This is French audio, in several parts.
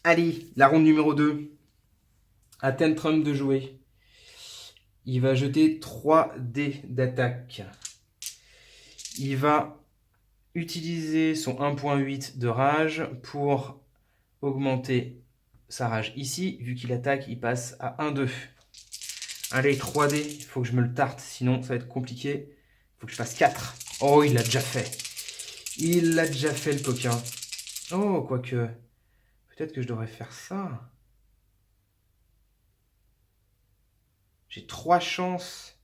Allez, la ronde numéro 2. À Tantrum de jouer. Il va jeter 3 dés d'attaque. Il va utiliser son 1.8 de rage pour augmenter sa rage ici. Vu qu'il attaque, il passe à 1-2. Allez, 3D, il faut que je me le tarte, sinon ça va être compliqué. Il faut que je fasse 4. Oh, il l'a déjà fait. Il l'a déjà fait, le coquin. Oh, quoique. Peut-être que je devrais faire ça. J'ai 3 chances.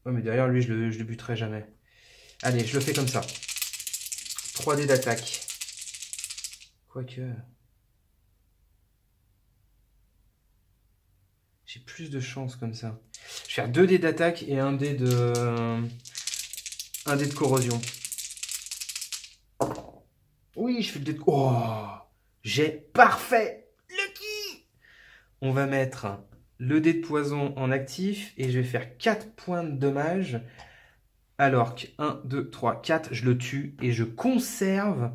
Oh, mais derrière lui, je le buterai jamais. Allez, je le fais comme ça. 3D d'attaque. Quoique. J'ai plus de chances comme ça. Je vais faire 2 dés d'attaque et un dé de corrosion. Oui, je fais le dé de... Oh, j'ai parfait. Lucky. On va mettre le dé de poison en actif et je vais faire 4 points de dommage. Alors que 1, 2, 3, 4, je le tue et je conserve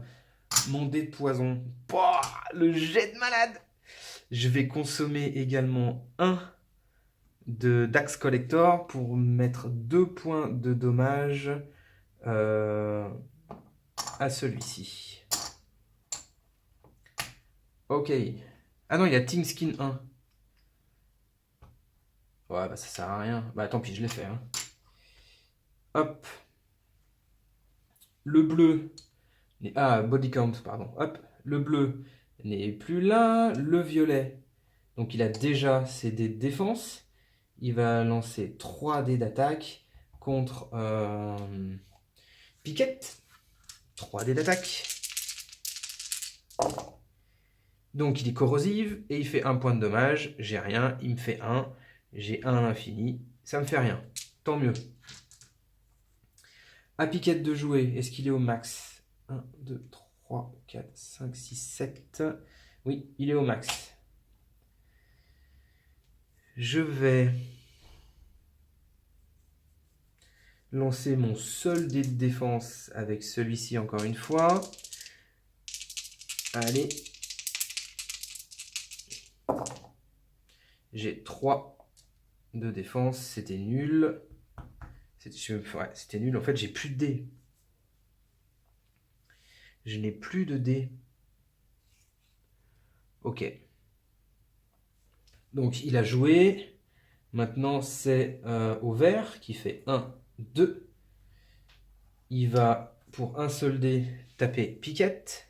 mon dé de poison. Pouah, le jet de malade. Je vais consommer également un de Dax Collector pour mettre 2 points de dommage à celui-ci. Ok. Ah non, il y a Team Skin 1. Ouais, bah ça sert à rien. Bah tant pis, je l'ai fait. Hein. Hop. Le bleu. Ah, body count, pardon. Hop. Le bleu n'est plus là. Le violet. Donc il a déjà ses dés de défense. Il va lancer 3 dés d'attaque contre Piquette. 3 dés d'attaque. Donc il est corrosive et il fait 1 point de dommage. J'ai rien, il me fait 1. J'ai 1 à l'infini. Ça me fait rien. Tant mieux. À Piquette de jouer, est-ce qu'il est au max? 1, 2, 3, 4, 5, 6, 7. Oui, il est au max. Je vais lancer mon seul dé de défense avec celui-ci encore une fois. Allez. J'ai 3 de défense, c'était nul. C'était nul, en fait j'ai plus de dés. Je n'ai plus de dés. Ok. Donc il a joué. Maintenant c'est au vert qui fait 1, 2. Il va pour un seul dé taper Piquette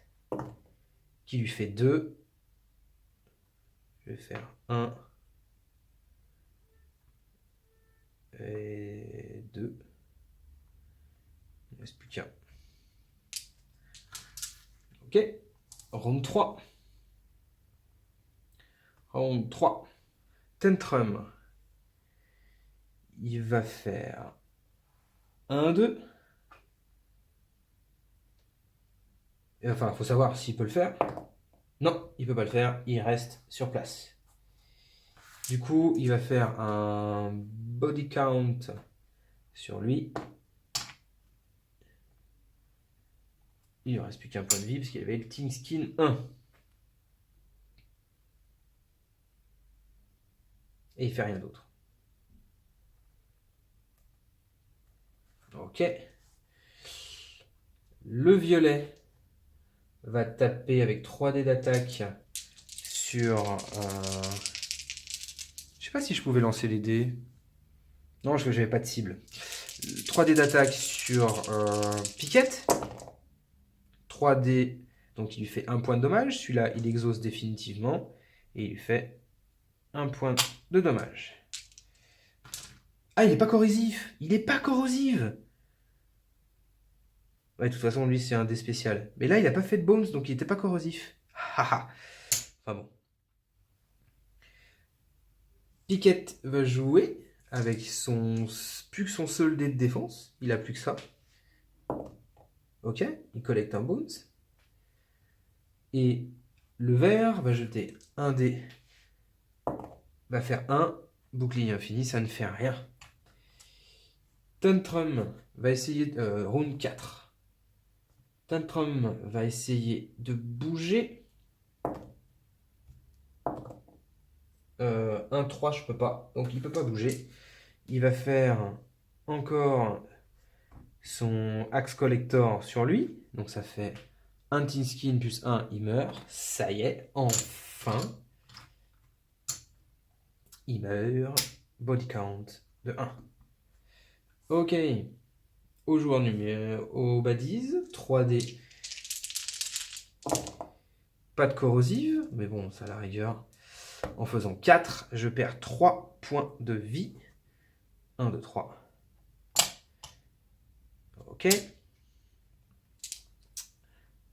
qui lui fait 2. Je vais faire 1 et 2. Il ne reste plus qu'un. Ok. Round 3. Round 3. Tantrum. Il va faire 1, 2. Enfin, il faut savoir s'il peut le faire. Non, il ne peut pas le faire. Il reste sur place. Du coup, il va faire un body count sur lui. Il ne reste plus qu'un point de vie parce qu'il avait le Team Skin 1. Et il fait rien d'autre. Ok. Le violet va taper avec 3 dés d'attaque sur... Je sais pas si je pouvais lancer les dés. Non, je n'avais pas de cible. 3 dés d'attaque sur Piquette. 3 dés, donc il lui fait 1 point de dommage. Celui-là, il exauce définitivement. Et il lui fait 1 point de dommage. Ah, il n'est pas corrosif. Il n'est pas corrosif. Ouais, de toute façon, lui, c'est un dé spécial. Mais là, il n'a pas fait de bombs, donc il n'était pas corrosif. Haha. Enfin bon. Piquette va jouer avec plus que son seul dé de défense. Il a plus que ça. Ok, il collecte un bounce. Et le vert va jeter un dé. Va faire 1. Bouclier infini, ça ne fait rien. Tantrum va essayer round 4. Tantrum va essayer de bouger. 1-3, je peux pas. Donc il peut pas bouger. Il va faire encore son Axe Collector sur lui. Donc ça fait un Thin Skin plus 1, il meurt. Ça y est, enfin. Il meurt. Body count de 1. Ok. Au joueur numéro. Au badise. 3D. Pas de corrosive. Mais bon, ça à la rigueur. En faisant 4, je perds 3 points de vie. 1, 2, 3. Ok.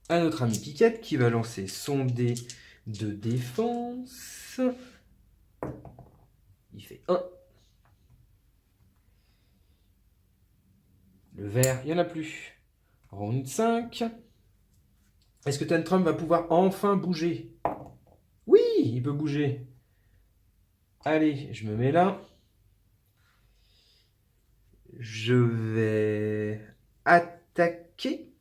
À notre ami Piquette qui va lancer son dé de défense. Il fait 1. Le vert, il n'y en a plus. Round 5. Est-ce que Tantrum va pouvoir enfin bouger? Oui, il peut bouger. Allez, je me mets là. Je vais attaquer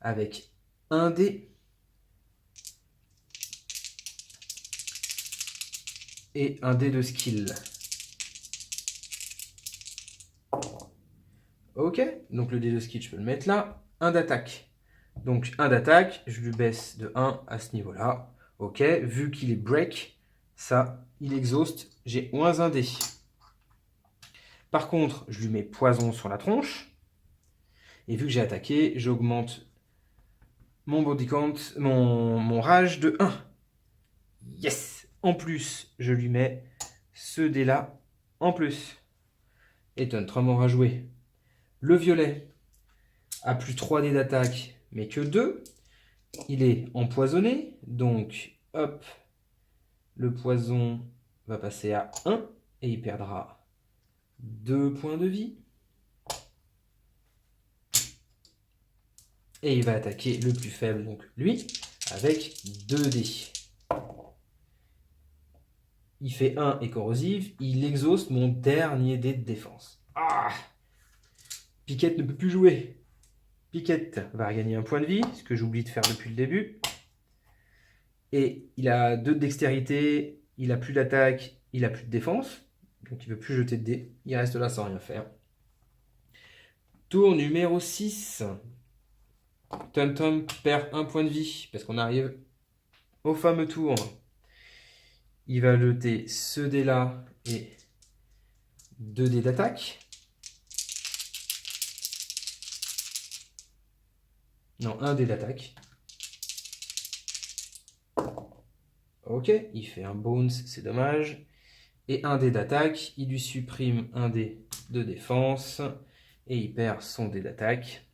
avec un dé et un dé de skill. Ok, donc le dé de skill, je peux le mettre là. Un d'attaque. Donc un d'attaque, je lui baisse de 1 à ce niveau-là. Ok, vu qu'il est break, ça, il exhauste, j'ai moins un dé. Par contre, je lui mets poison sur la tronche. Et vu que j'ai attaqué, j'augmente mon body count, mon rage de 1. Yes! En plus, je lui mets ce dé-là en plus. Et Tantrum aura joué. Le violet a plus 3 dés d'attaque, mais que 2. Il est empoisonné, donc hop, le poison va passer à 1 et il perdra 2 points de vie. Et il va attaquer le plus faible, donc lui, avec 2 dés. Il fait 1 et corrosive, il exauce mon dernier dé de défense. Ah! Piquette ne peut plus jouer. Piquette va regagner un point de vie, ce que j'oublie de faire depuis le début. Et il a 2 de dextérité, il a plus d'attaque, il a plus de défense. Donc il ne peut plus jeter de dés. Il reste là sans rien faire. Tour numéro 6. Tantrum perd un point de vie parce qu'on arrive au fameux tour. Il va jeter ce dé-là et 2 dés d'attaque. Non, un dé d'attaque. Ok, il fait un bounce, c'est dommage. Et un dé d'attaque, il lui supprime un dé de défense. Et il perd son dé d'attaque.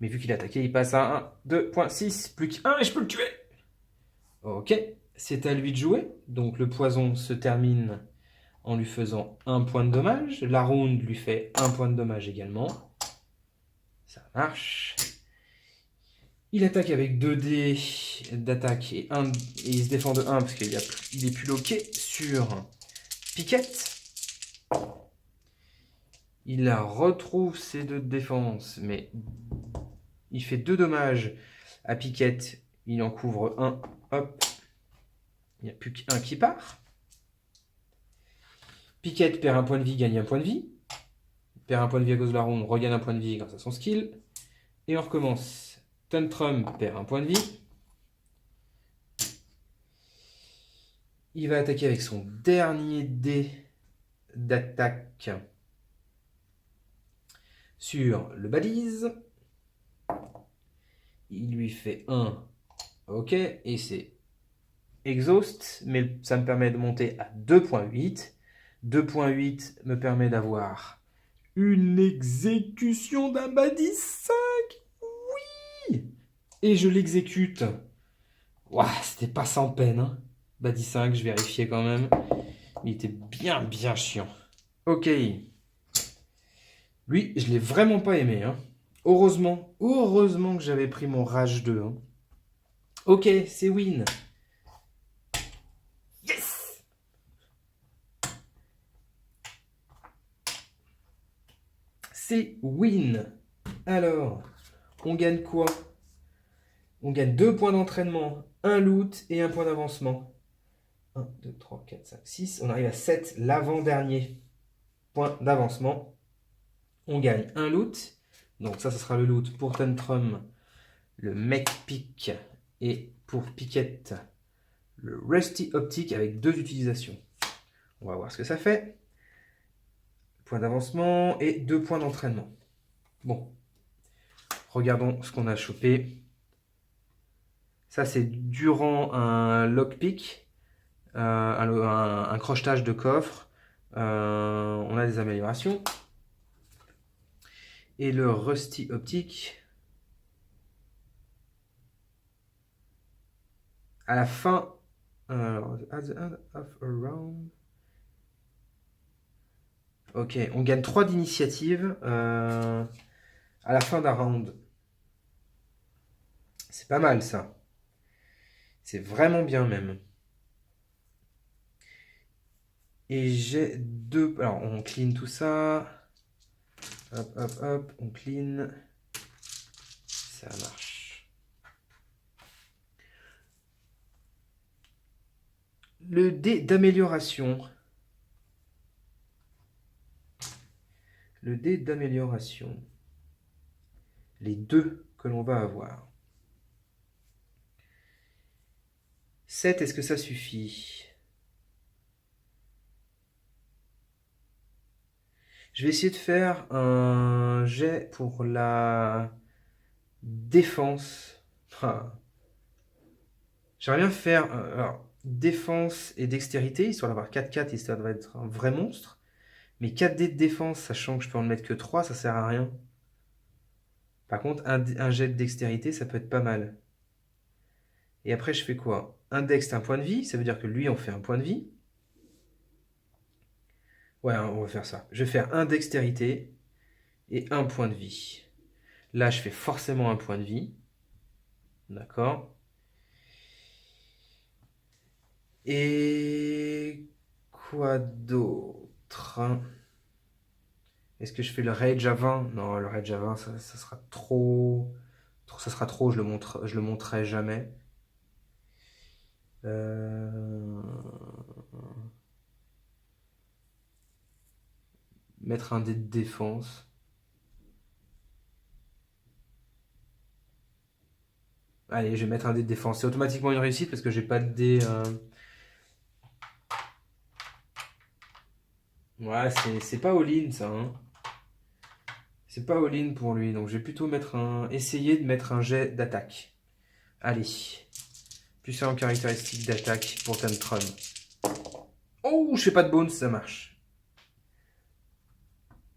Mais vu qu'il a attaqué, il passe à 1, 2.6, plus qu'un et je peux le tuer. Ok, c'est à lui de jouer. Donc le poison se termine en lui faisant un point de dommage. La ronde lui fait un point de dommage également. Ça marche. Il attaque avec 2 dés d'attaque et il se défend de 1 parce qu'il est plus loqué sur Piquette. Il retrouve ses 2 de défense, mais il fait 2 dommages à Piquette. Il en couvre 1. Hop. Il n'y a plus qu'un qui part. Piquette perd un point de vie, gagne un point de vie. Perd un point de vie à cause de la ronde, regagne un point de vie grâce à son skill. Et on recommence. Tantrum perd un point de vie. Il va attaquer avec son dernier dé d'attaque sur le balise. Il lui fait 1. Ok. Et c'est exhaust. Mais ça me permet de monter à 2.8. 2.8 me permet d'avoir une exécution d'un badise 5. Oui. Et je l'exécute. Ouah, c'était pas sans peine. Hein. Badis 5, je vérifiais quand même. Il était bien chiant. Ok. Lui, je l'ai vraiment pas aimé. Hein. Heureusement que j'avais pris mon Rage 2. Hein. Ok, c'est win. Yes. c'est win. Alors, on gagne quoi? On gagne 2 points d'entraînement, un loot et un point d'avancement. 1, 2, 3, 4, 5, 6. On arrive à 7, l'avant-dernier point d'avancement. On gagne un loot. Donc ça sera le loot pour Tantrum, le Mech Pick, et pour Piquette, le Rusty Optic avec 2 utilisations. On va voir ce que ça fait. Point d'avancement et 2 points d'entraînement. Bon, regardons ce qu'on a chopé. Ça, c'est durant un lockpick, un crochetage de coffre. On a des améliorations. Et le Rusty Optic, à la fin, at the end of a round. Ok, on gagne 3 d'initiative à la fin d'un round. C'est pas mal ça. C'est vraiment bien même. Et j'ai 2... Alors, on clean tout ça. Hop, hop, hop, on clean. Ça marche. Le dé d'amélioration. Le dé d'amélioration. Les 2 que l'on va avoir. 7, est-ce que ça suffit? Je vais essayer de faire un jet pour la défense. J'aimerais bien faire alors, défense et dextérité, histoire d'avoir 4-4, histoire d'être un vrai monstre. Mais 4 dés de défense, sachant que je peux en mettre que 3, ça sert à rien. Par contre, un jet de dextérité, ça peut être pas mal. Et après, je fais quoi? Un dex, un point de vie, ça veut dire que lui, on fait un point de vie. Ouais, on va faire ça. Je vais faire un dextérité et un point de vie. Là, je fais forcément un point de vie. D'accord. Et quoi d'autre? Est-ce que je fais le rage à 20? Non, le rage à 20, ça sera trop... Ça sera trop, je le montrerai jamais. Mettre un dé de défense. Allez, je vais mettre un dé de défense. C'est automatiquement une réussite parce que j'ai pas de dé... Ouais, c'est pas all-in ça. Hein. C'est pas all-in pour lui. Donc je vais plutôt essayer de mettre un jet d'attaque. Allez. Puissant caractéristique d'attaque pour Tantrum. Oh, je fais pas de bones, ça marche.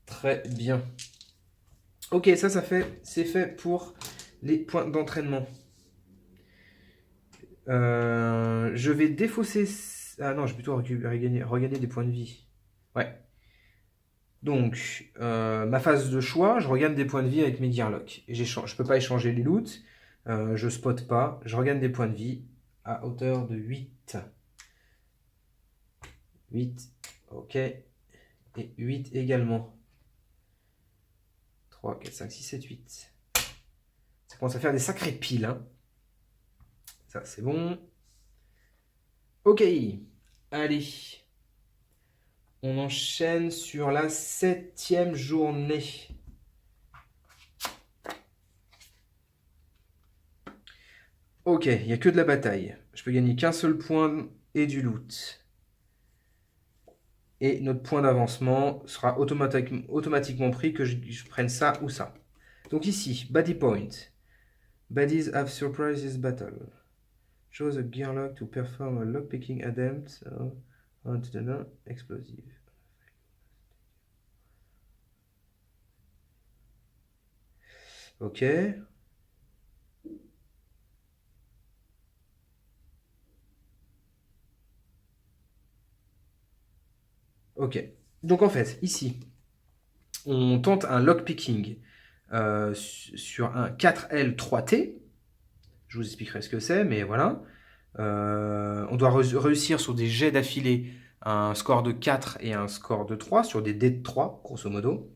Très bien. Ok, c'est fait pour les points d'entraînement. Je vais défausser... Ah non, je vais plutôt regagner des points de vie. Ouais. Donc, ma phase de choix, je regagne des points de vie avec mes Gearlock. Je peux pas échanger les loots. Je spot pas. Je regagne des points de vie à hauteur de 8. 8, ok. Et 8 également. 3, 4, 5, 6, 7, 8. Ça commence à faire des sacrées piles. Hein. Ça, c'est bon. Ok. Allez. On enchaîne sur la 7e journée. Ok, il n'y a que de la bataille. Je peux gagner qu'un seul point et du loot. Et notre point d'avancement sera automatiquement pris que je prenne ça ou ça. Donc ici, Body Point. Baddies have surprised this battle. Choose a Gearlock to perform a lockpicking attempt on the explosive. Ok. Ok. Donc en fait, ici, on tente un lockpicking sur un 4L 3T. Je vous expliquerai ce que c'est, mais voilà. On doit réussir sur des jets d'affilée un score de 4 et un score de 3, sur des dés de 3, grosso modo.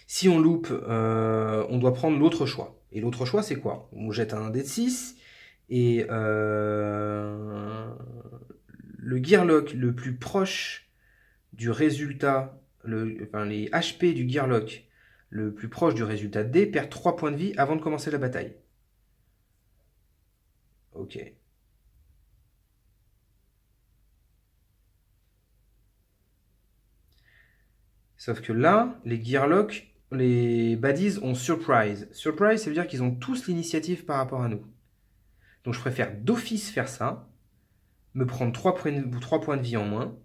Si on loupe, on doit prendre l'autre choix. Et l'autre choix, c'est quoi? On jette un dé de 6 et le Gearlock le plus proche du résultat, enfin, les HP du Gearlock le plus proche du résultat D perd 3 points de vie avant de commencer la bataille. Ok. Sauf que là, les Gearlock, les baddies ont Surprise. Surprise, ça veut dire qu'ils ont tous l'initiative par rapport à nous. Donc je préfère d'office faire ça, me prendre 3 points de vie en moins,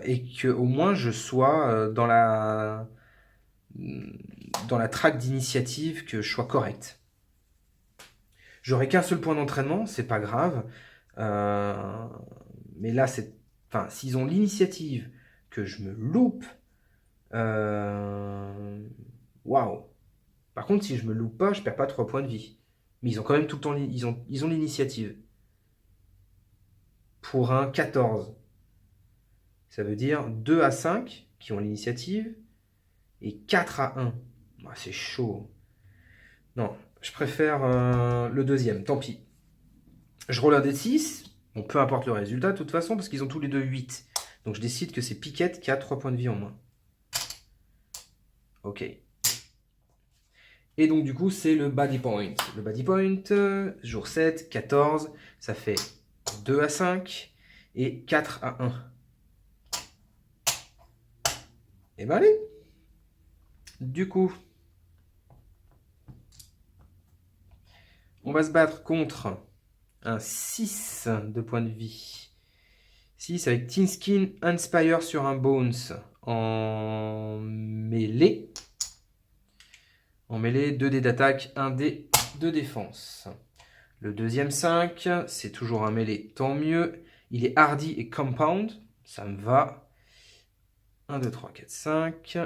et qu'au moins je sois dans la traque d'initiative, que je sois correct. J'aurai qu'un seul point d'entraînement, c'est pas grave. Mais là, enfin, s'ils ont l'initiative, que je me loupe, waouh. Par contre, si je me loupe pas, je perds pas 3 points de vie. Mais ils ont quand même tout le temps, ils ont l'initiative. Pour un 14. Ça veut dire 2 à 5 qui ont l'initiative et 4 à 1. Ah, c'est chaud. Non, je préfère le deuxième, tant pis. Je roule un dé de 6. Bon, peu importe le résultat, de toute façon, parce qu'ils ont tous les deux 8. Donc je décide que c'est Piquette qui a 3 points de vie en moins. Ok. Et donc du coup, c'est le body point. Le body point, jour 7, 14, ça fait 2 à 5 et 4 à 1. Et ben allez. Du coup, on va se battre contre un 6 de points de vie. 6 avec Thin Skin, Inspire sur un Bones en mêlée. En mêlée, 2 dés d'attaque, 1 dé de défense. Le deuxième 5, c'est toujours un mêlée, tant mieux. Il est hardy et compound, ça me va. 1, 2, 3, 4, 5.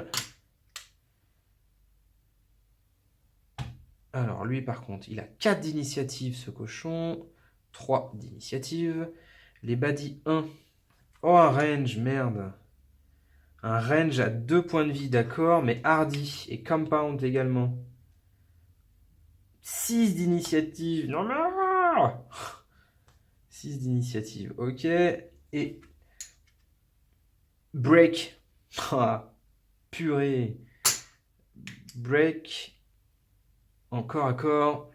Alors lui par contre, il a 4 d'initiative ce cochon. 3 d'initiative. Les baddies 1. Oh un range, merde. Un range à 2 points de vie, d'accord, mais hardy et compound également. 6 d'initiative. Non, mais... 6 d'initiative, ok. Et... break. Ah, purée. Break. Encore à corps.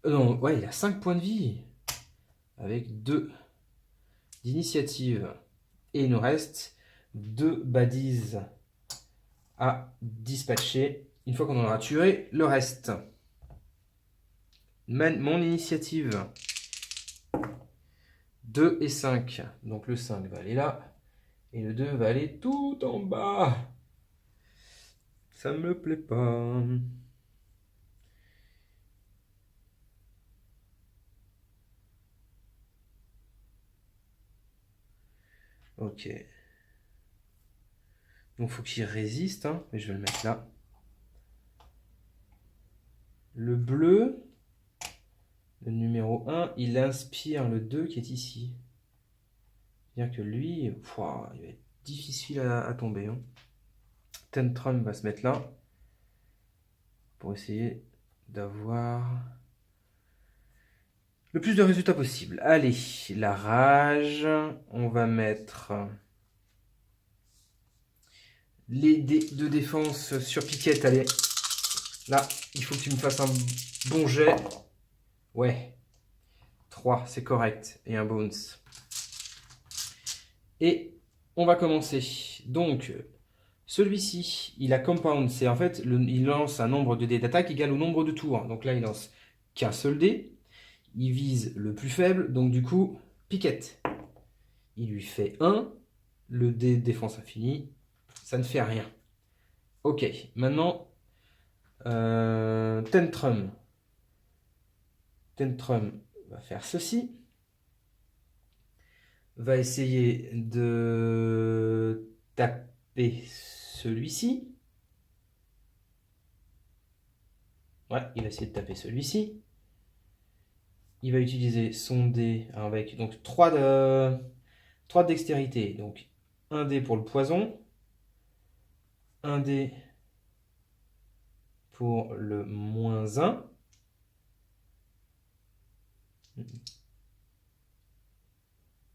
Non, ouais, il a 5 points de vie. Avec 2 d'initiative. Et il nous reste 2 baddies à dispatcher. Une fois qu'on en aura tué le reste. Mon initiative. 2 et 5. Donc le 5 va aller là. Et le 2 va aller tout en bas. Ça me plaît pas. Ok. Donc faut qu'il résiste. Hein, mais je vais le mettre là. Le bleu, le numéro 1, il inspire le 2 qui est ici. C'est-à-dire que lui, il va être difficile à tomber. Hein. Tantrum va se mettre là. Pour essayer d'avoir le plus de résultats possible. Allez, la rage. On va mettre les dés de défense sur Piquette. Allez, là, il faut que tu me fasses un bon jet. Ouais, 3, c'est correct. Et un bones. Et on va commencer. Donc, celui-ci, il a compound. C'est en fait, il lance un nombre de dés d'attaque égal au nombre de tours. Donc là, il lance qu'un seul dé. Il vise le plus faible. Donc du coup, Piquette. Il lui fait 1. Le dé de défense infinie. Ça ne fait rien. Ok, maintenant, Tantrum. Tantrum va faire ceci. Va essayer de taper celui-ci. Ouais, il va essayer de taper celui-ci. Il va utiliser son dé avec donc 3 de dextérité. Donc 1 dé pour le poison. un dé pour le -1.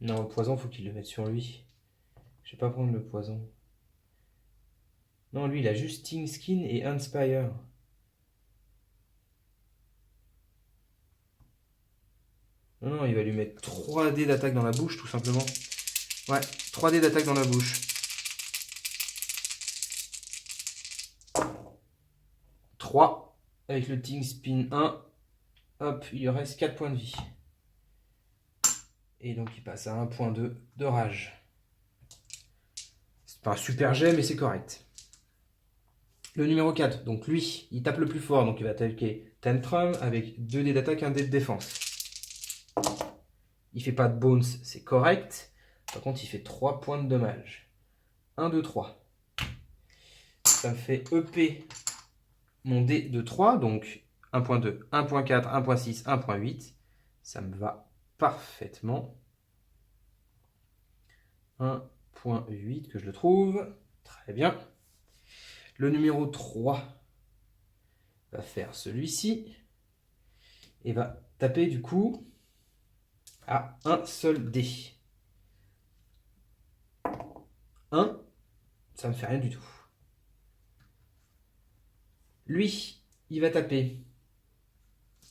Non, le poison, faut qu'il le mette sur lui. Je vais pas prendre le poison. Non, lui, il a juste Sting Skin et Inspire. Non, non, il va lui mettre 3 dés d'attaque dans la bouche, tout simplement. Ouais, 3 dés d'attaque dans la bouche. 3 avec le Ting Spin 1. Hop, il lui reste 4 points de vie. Et donc il passe à 1.2 de rage. C'est pas un super jet, mais c'est correct. Le numéro 4, donc lui, il tape le plus fort, donc il va attaquer Tantrum avec 2 dés d'attaque, 1 dé de défense. Il fait pas de bones, c'est correct. Par contre, il fait 3 points de dommage. 1, 2, 3. Ça me fait EP mon dé de 3, donc 1.2, 1.4, 1.6, 1.8. Ça me va parfaitement. 1.8 que je le trouve. Très bien. Le numéro 3 va faire celui-ci. Et va taper du coup à un seul dé. 1, ça me fait rien du tout. Lui, il va taper.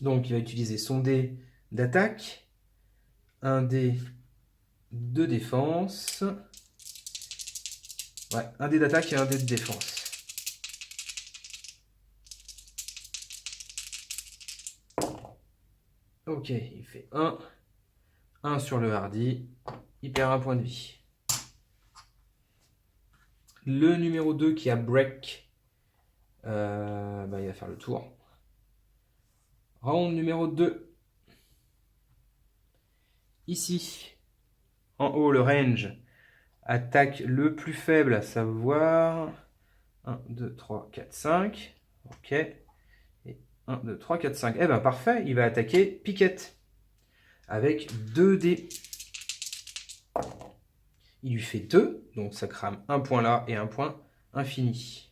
Donc, il va utiliser son dé d'attaque, un dé de défense. Ouais, un dé d'attaque et un dé de défense. Ok, il fait 1 sur le hardy. Il perd 1 point de vie. Le numéro 2 qui a break, il va faire le tour. Round numéro 2. Ici, en haut, le range attaque le plus faible, à savoir 1, 2, 3, 4, 5. Ok. Et 1, 2, 3, 4, 5. Eh ben parfait, il va attaquer Piquette avec 2 dés. Il lui fait 2, donc ça crame un point là et un point infini.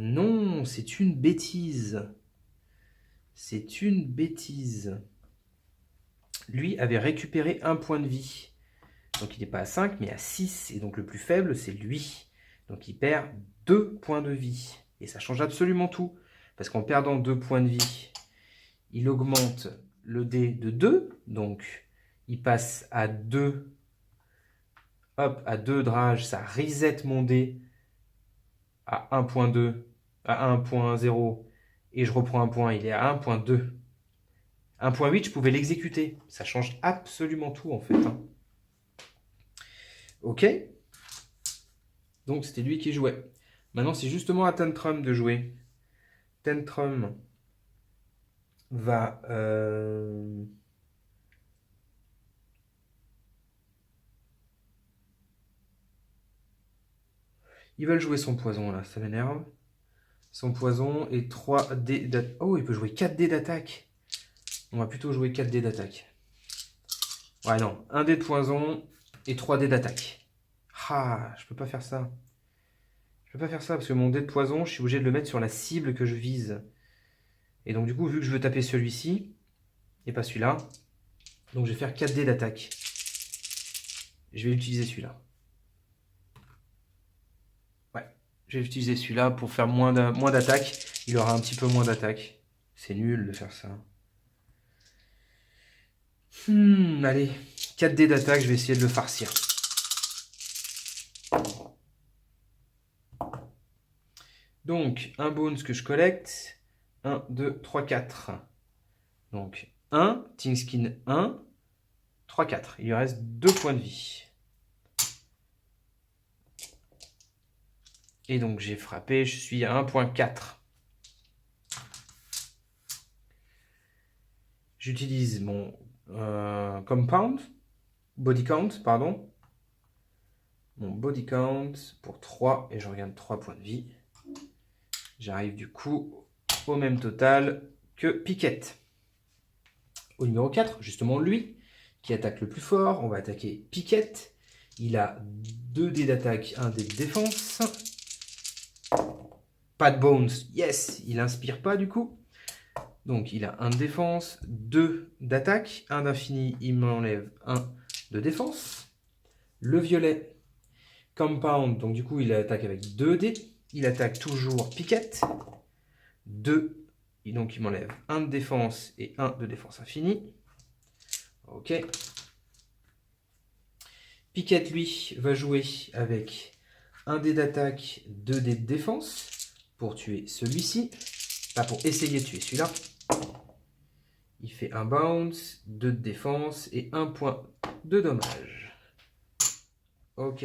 Non, c'est une bêtise. C'est une bêtise. Lui avait récupéré un point de vie. Donc il n'est pas à 5, mais à 6. Et donc le plus faible, c'est lui. Donc il perd 2 points de vie. Et ça change absolument tout. Parce qu'en perdant 2 points de vie, il augmente le dé de 2. Donc il passe à 2. Hop, à 2 de rage, ça reset mon dé à 1.2, à 1.0. Et je reprends un point, il est à 1.2. 1.8, je pouvais l'exécuter. Ça change absolument tout en fait. Hein. Ok. Donc c'était lui qui jouait. Maintenant c'est justement à Tantrum de jouer. Tantrum va... Ils veulent jouer son poison là, ça m'énerve. Son poison est 3 dés d'attaque. Oh, il peut jouer 4 dés d'attaque. On va plutôt jouer 4 dés d'attaque. Ouais, non. 1 dé de poison et 3 dés d'attaque. Ah, je peux pas faire ça. Je peux pas faire ça parce que mon dé de poison, je suis obligé de le mettre sur la cible que je vise. Et donc du coup, vu que je veux taper celui-ci, et pas celui-là, donc je vais faire 4 dés d'attaque. Je vais utiliser celui-là. Ouais, je vais utiliser celui-là pour faire moins d'attaque. Il aura un petit peu moins d'attaque. C'est nul de faire ça. Allez, 4 dés d'attaque, je vais essayer de le farcir. Donc, un bones que je collecte. 1, 2, 3, 4. Donc, 1, Ting Skin 1, 3, 4. Il lui reste 2 points de vie. Et donc, j'ai frappé, je suis à 1.4. J'utilise mon body count, pardon. Mon body count pour 3 et je regagne 3 points de vie. J'arrive du coup au même total que Piquette. Au numéro 4, justement lui, qui attaque le plus fort, on va attaquer Piquette. Il a 2 dés d'attaque, 1 dé de défense. Pas de bones. Yes, il inspire pas du coup. Donc il a 1 de défense, 2 d'attaque, 1 d'infini, il m'enlève 1 de défense. Le violet, compound, donc du coup il attaque avec 2 dés. Il attaque toujours piquette. 2, donc il m'enlève 1 de défense et 1 de défense infinie. Ok. Piquette, lui, va jouer avec 1 dé d'attaque, 2 dés de défense pour tuer celui-ci. Pas pour essayer de tuer celui-là. Il fait un bounce, 2 de défense et 1 point de dommage. Ok.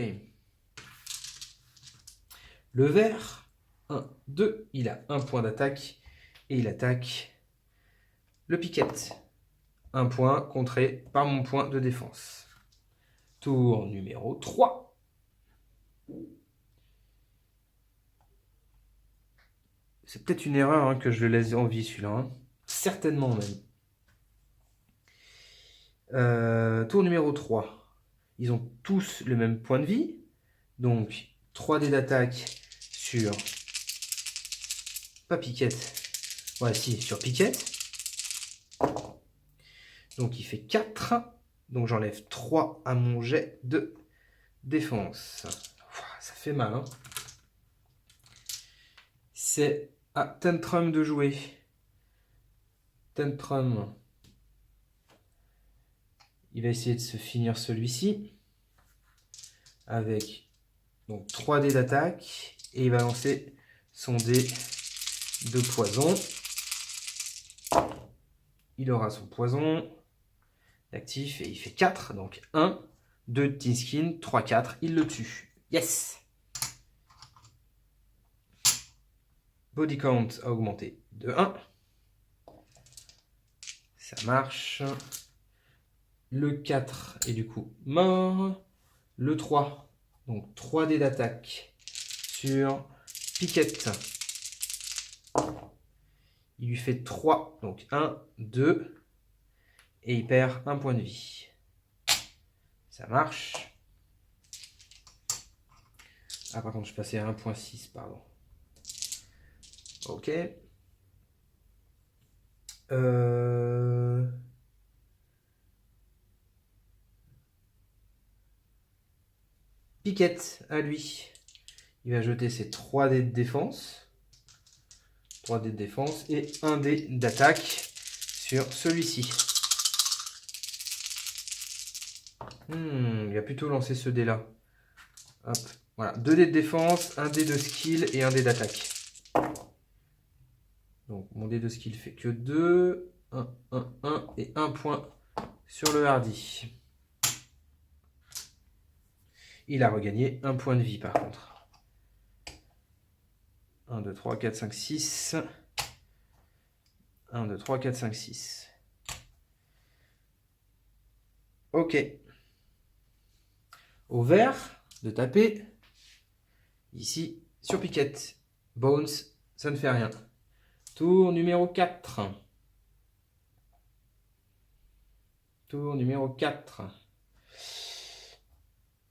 Le vert, 1, 2, il a 1 point d'attaque et il attaque le piquette. 1 point contré par mon point de défense. Tour numéro 3. C'est peut-être une erreur hein, que je le laisse en vie celui-là. Hein. Certainement même. Tour numéro 3. Ils ont tous le même point de vie. Donc 3 dés d'attaque sur... Pas piquette. Ouais, si, sur piquette. Donc il fait 4. Donc j'enlève 3 à mon jet de défense. Ça fait mal. Hein. C'est à Tantrum de jouer. Tantrum. Il va essayer de se finir celui-ci. Avec donc 3 dés d'attaque. Et il va lancer son dé de poison. Il aura son poison actif et il fait 4. Donc 1, 2 de T-Skin, 3, 4. Il le tue. Yes! Body count a augmenté de 1. Ça marche. Le 4 est du coup mort. Le 3, donc 3 dés d'attaque sur piquette. Il lui fait 3, donc 1, 2. Et il perd 1 point de vie. Ça marche. Ah, par contre, je passais à 1.6, pardon. Ok. Piquette, à lui. Il va jeter ses 3 dés de défense. 3 dés de défense et 1 dé d'attaque sur celui-ci. Il a plutôt lancé ce dé-là. Hop. Voilà, 2 dés de défense, 1 dé de skill et 1 dé d'attaque. Donc mon dé de skill fait que 2. 1, 1, 1 et 1 point sur le hardy. Il a regagné 1 point de vie par contre. 1, 2, 3, 4, 5, 6. 1, 2, 3, 4, 5, 6. Ok. Au vert, de taper. Ici, sur piquette. Bones, ça ne fait rien. Tour numéro 4. Tour numéro 4.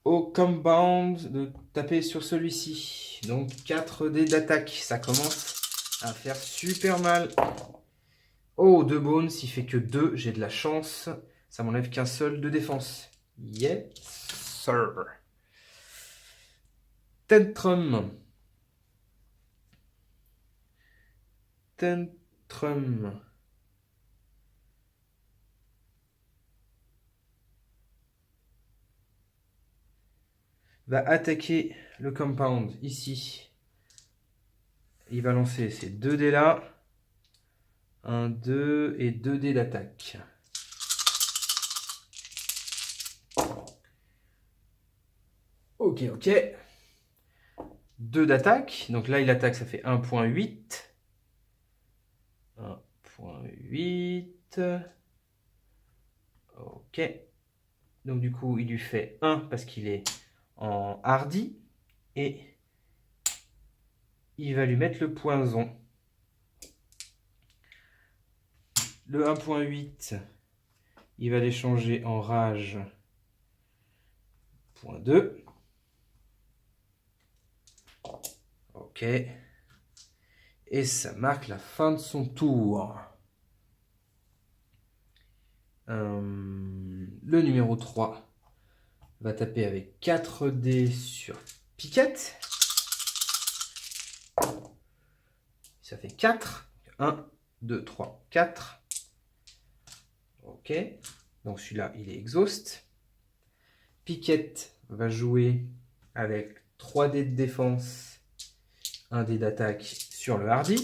Au compound, de taper sur celui-ci. Donc 4 dés d'attaque. Ça commence à faire super mal. Oh, 2 bones, il fait que 2. J'ai de la chance. Ça m'enlève qu'un seul de défense. Yes, sir. Tantrum. Tantrum. Va attaquer le compound ici. Il va lancer ces 2 dés là. 1, 2 et 2 dés d'attaque. Ok, ok. 2 d'attaque. Donc là, il attaque, ça fait 1.8. 1.8. Ok. Donc du coup, il lui fait 1 parce qu'il est en hardy. Et il va lui mettre le poison. Le 1.8, il va l'échanger en rage Point 2. Ok. Et ça marque la fin de son tour. Le numéro 3 va taper avec 4 dés sur piquette. Ça fait 4. 1, 2, 3, 4. Ok. Donc celui-là, il est exhaust. Piquette va jouer avec 3 dés de défense, 1 dé d'attaque sur le hardy.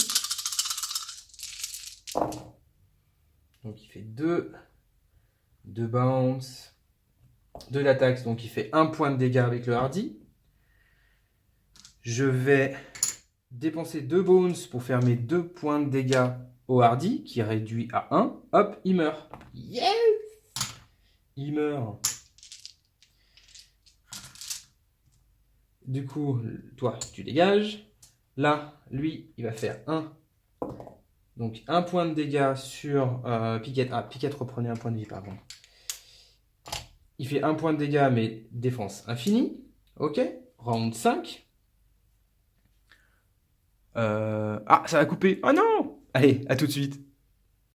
Donc il fait 2 bounce, 2 d'attaque, donc il fait 1 point de dégâts avec le hardy. Je vais dépenser 2 bounce pour faire mes 2 points de dégâts au hardy, qui est réduit à 1. Hop, il meurt. Yes! Il meurt. Du coup, toi, tu dégages. Là, lui, il va faire 1. Donc, 1 point de dégâts sur Piquette. Ah, Piquette reprenait 1 point de vie, pardon. Il fait 1 point de dégâts, mais défense infinie. Ok. Round 5. Ah, ça va couper. Oh non! Allez, à tout de suite.